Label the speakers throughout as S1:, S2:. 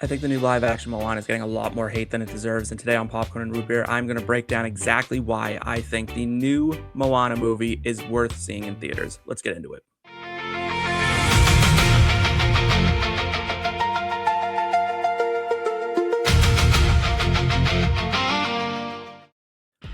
S1: I think the new live action Moana is getting a lot more hate than it deserves, and today on Popcorn and Root Beer, I'm going to break down exactly why I think the new Moana movie is worth seeing in theaters. Let's get into it.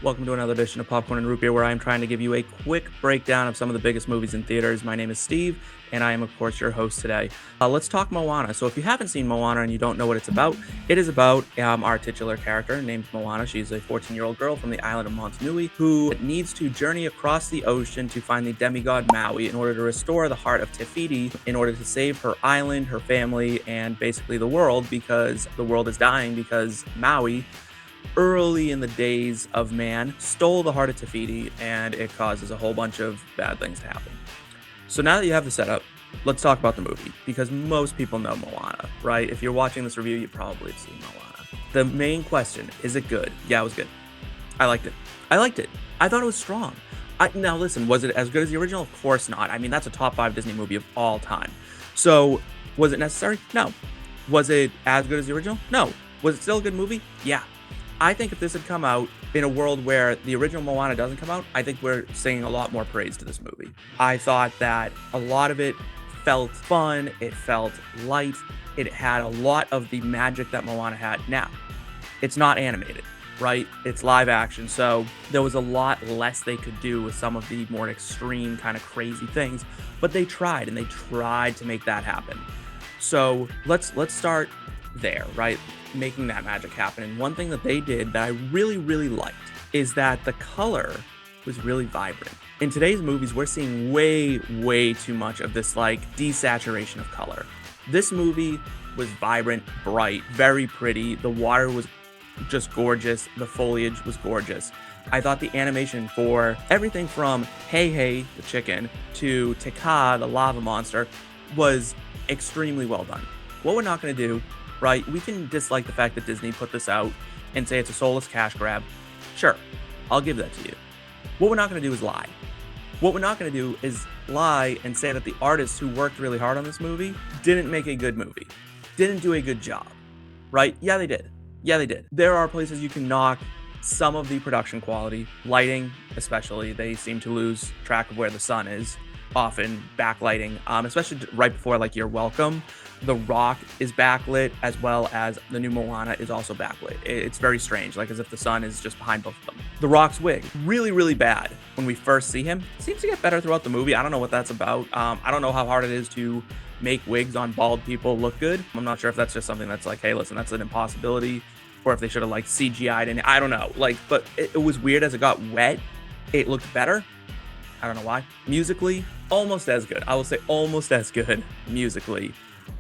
S1: Welcome to another edition of Popcorn and Root Beer, where I'm trying to give you a quick breakdown of some of the biggest movies in theaters. My name is Steve, and I am, of course, your host today. Let's talk Moana. So if you haven't seen Moana and you don't know what it's about, it is about our titular character named Moana. She's a 14-year-old girl from the island of Motunui who needs to journey across the ocean to find the demigod Maui in order to restore the heart of Te Fiti, in order to save her island, her family, and basically the world, because the world is dying because Maui, early in the days of man, stole the heart of Te Fiti, and it causes a whole bunch of bad things to happen. So now that you have the setup, let's talk about the movie, because most people know Moana, right? If you're watching this review, you probably have seen Moana. The main question, is it good? Yeah, it was good. I liked it. I thought it was strong. Now listen, was it as good as the original? Of course not. I mean, that's a top 5 Disney movie of all time. So was it necessary? No. Was it as good as the original? No. Was it still a good movie? Yeah. I think if this had come out in a world where the original Moana doesn't come out, I think we're singing a lot more praise to this movie. I thought that a lot of it felt fun, it felt light, it had a lot of the magic that Moana had. Now, it's not animated, right? It's live action, so there was a lot less they could do with some of the more extreme kind of crazy things, but they tried, and they tried to make that happen. So let's start there, right? Making that magic happen. And one thing that they did that I really liked is that the color was really vibrant. In today's movies, we're seeing way too much of this like desaturation of color. This movie was vibrant, bright, very pretty. The water was just gorgeous. The foliage was gorgeous. I thought the animation for everything from Hey the chicken to Te Kā, the lava monster, was extremely well done. What we're not going to do, right? We can dislike the fact that Disney put this out and say it's a soulless cash grab. Sure, I'll give that to you. What we're not going to do is lie. What we're not going to do is lie and say that the artists who worked really hard on this movie didn't make a good movie, didn't do a good job, right? Yeah, they did. There are places you can knock some of the production quality, lighting especially. They seem to lose track of where the sun is, often backlighting, especially right before like You're Welcome. The Rock is backlit, as well as the new Moana is also backlit. It's very strange, like as if the sun is just behind both of them. The Rock's wig, really bad when we first see him. Seems to get better throughout the movie. I don't know what that's about. I don't know how hard it is to make wigs on bald people look good. I'm not sure if that's just something that's like, hey, listen, that's an impossibility, or if they should have like CGI'd in it. I don't know. Like, but it was weird as it got wet. It looked better. I don't know why. Musically, almost as good. I will say almost as good musically.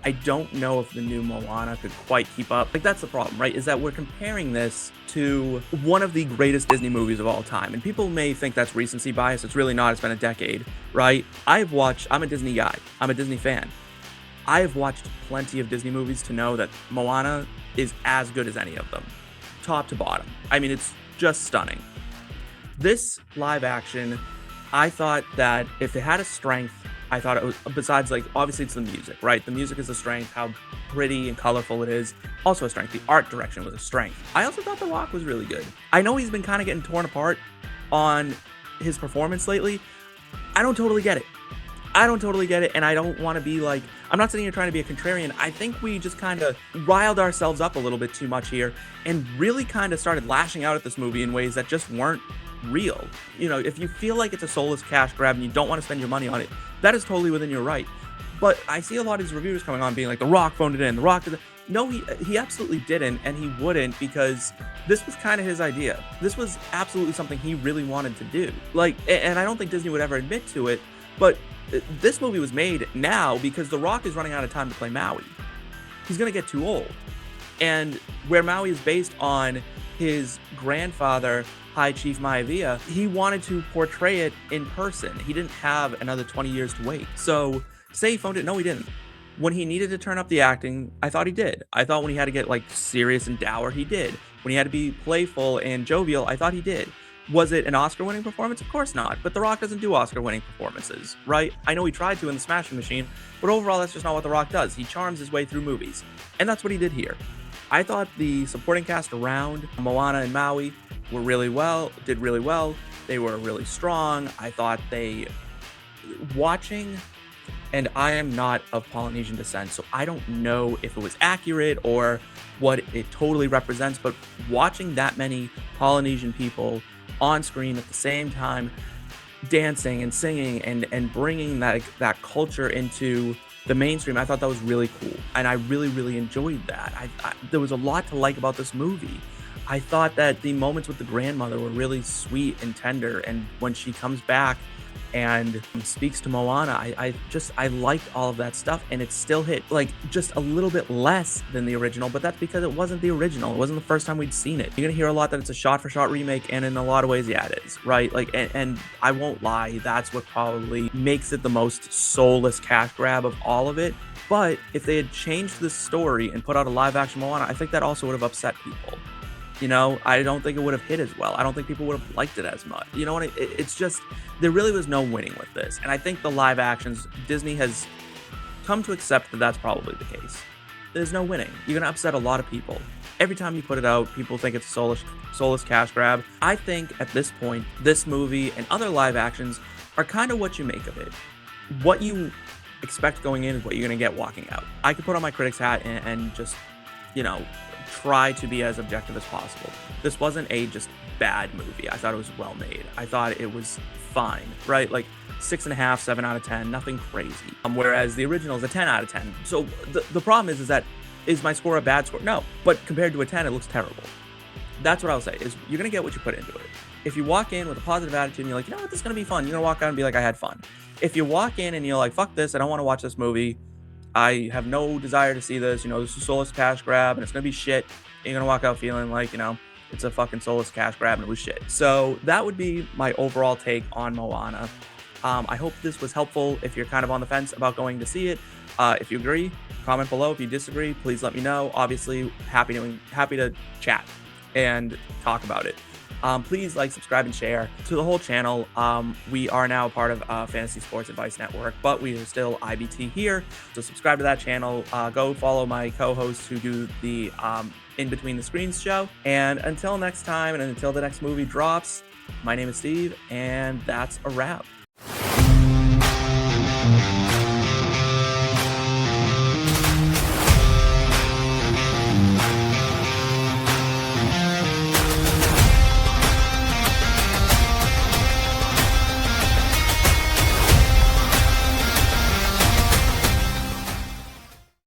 S1: I don't know if the new Moana could quite keep up. Like, that's the problem, right? Is that we're comparing this to one of the greatest Disney movies of all time. And people may think that's recency bias. It's really not. It's been a decade, right? I'm a Disney guy. I'm a Disney fan. I have watched plenty of Disney movies to know that Moana is as good as any of them, top to bottom. I mean, it's just stunning. This live action, I thought that if it had a strength, I thought it was, besides like, obviously it's the music, right? The music is a strength, how pretty and colorful it is, also a strength. The art direction was a strength. I also thought The Rock was really good. I know he's been kind of getting torn apart on his performance lately. I don't totally get it. And I don't want to be like, I'm not sitting here trying to be a contrarian. I think we just kind of riled ourselves up a little bit too much here and really kind of started lashing out at this movie in ways that just weren't real. You know, if you feel like it's a soulless cash grab and you don't want to spend your money on it, that is totally within your right. But I see a lot of these reviewers coming on being like, The Rock phoned it in, The Rock did it. No, he absolutely didn't, and he wouldn't, because this was kind of his idea. This was absolutely something he really wanted to do. Like, and I don't think Disney would ever admit to it, but this movie was made now because The Rock is running out of time to play Maui. He's going to get too old. And where Maui is based on his grandfather, High Chief Maivia, he wanted to portray it in person. He didn't have another 20 years to wait. So, say he phoned it, no, he didn't. When he needed to turn up the acting, I thought he did. I thought when he had to get like serious and dour, he did. When he had to be playful and jovial, I thought he did. Was it an Oscar-winning performance? Of course not. But The Rock doesn't do Oscar-winning performances, right? I know he tried to in The Smashing Machine, but overall, that's just not what The Rock does. He charms his way through movies, and that's what he did here. I thought the supporting cast around Moana and Maui did really well. They were really strong. I thought watching, and I am not of Polynesian descent, so I don't know if it was accurate or what it totally represents, but watching that many Polynesian people on screen at the same time, dancing and singing and bringing that culture into the mainstream, I thought that was really cool, and I really enjoyed that. There was a lot to like about this movie. I thought that the moments with the grandmother were really sweet and tender, and when she comes back and speaks to Moana, I liked all of that stuff, and it still hit like just a little bit less than the original, but that's because it wasn't the original. It wasn't the first time we'd seen it. You're gonna hear a lot that it's a shot-for-shot remake, and in a lot of ways, yeah, it is, right? Like, and I won't lie, that's what probably makes it the most soulless cash grab of all of it. But if they had changed the story and put out a live-action Moana, I think that also would have upset people. You know, I don't think it would have hit as well. I don't think people would have liked it as much. You know what? It's just, there really was no winning with this. And I think the live actions, Disney has come to accept that that's probably the case. There's no winning. You're going to upset a lot of people. Every time you put it out, people think it's a soulless cash grab. I think at this point, this movie and other live actions are kind of what you make of it. What you expect going in is what you're going to get walking out. I could put on my critic's hat and just, you know, try to be as objective as possible. This wasn't a just bad movie. I thought it was well made. I thought it was fine, right? Like 6.5, 7 out of 10, nothing crazy. Whereas the original is a 10 out of 10. So the problem is that, is my score a bad score? No, but compared to a 10, it looks terrible. That's what I'll say, is you're gonna get what you put into it. If you walk in with a positive attitude and you're like, you know what, this is gonna be fun, you're gonna walk out and be like, I had fun. If you walk in and you're like, fuck this, I don't wanna watch this movie, I have no desire to see this, you know, this is a soulless cash grab and it's gonna be shit. You're gonna walk out feeling like, you know, it's a fucking soulless cash grab and it was shit. So that would be my overall take on Moana. I hope this was helpful if you're kind of on the fence about going to see it. If you agree, comment below. If you disagree, please let me know. Obviously, happy to chat and talk about it. Please like, subscribe, and share to the whole channel. We are now part of Fantasy Sports Advice Network, but we are still IBT here. So subscribe to that channel. Go follow my co-hosts who do the In Between the Screens show. And until next time, and until the next movie drops, my name is Steve, and that's a wrap.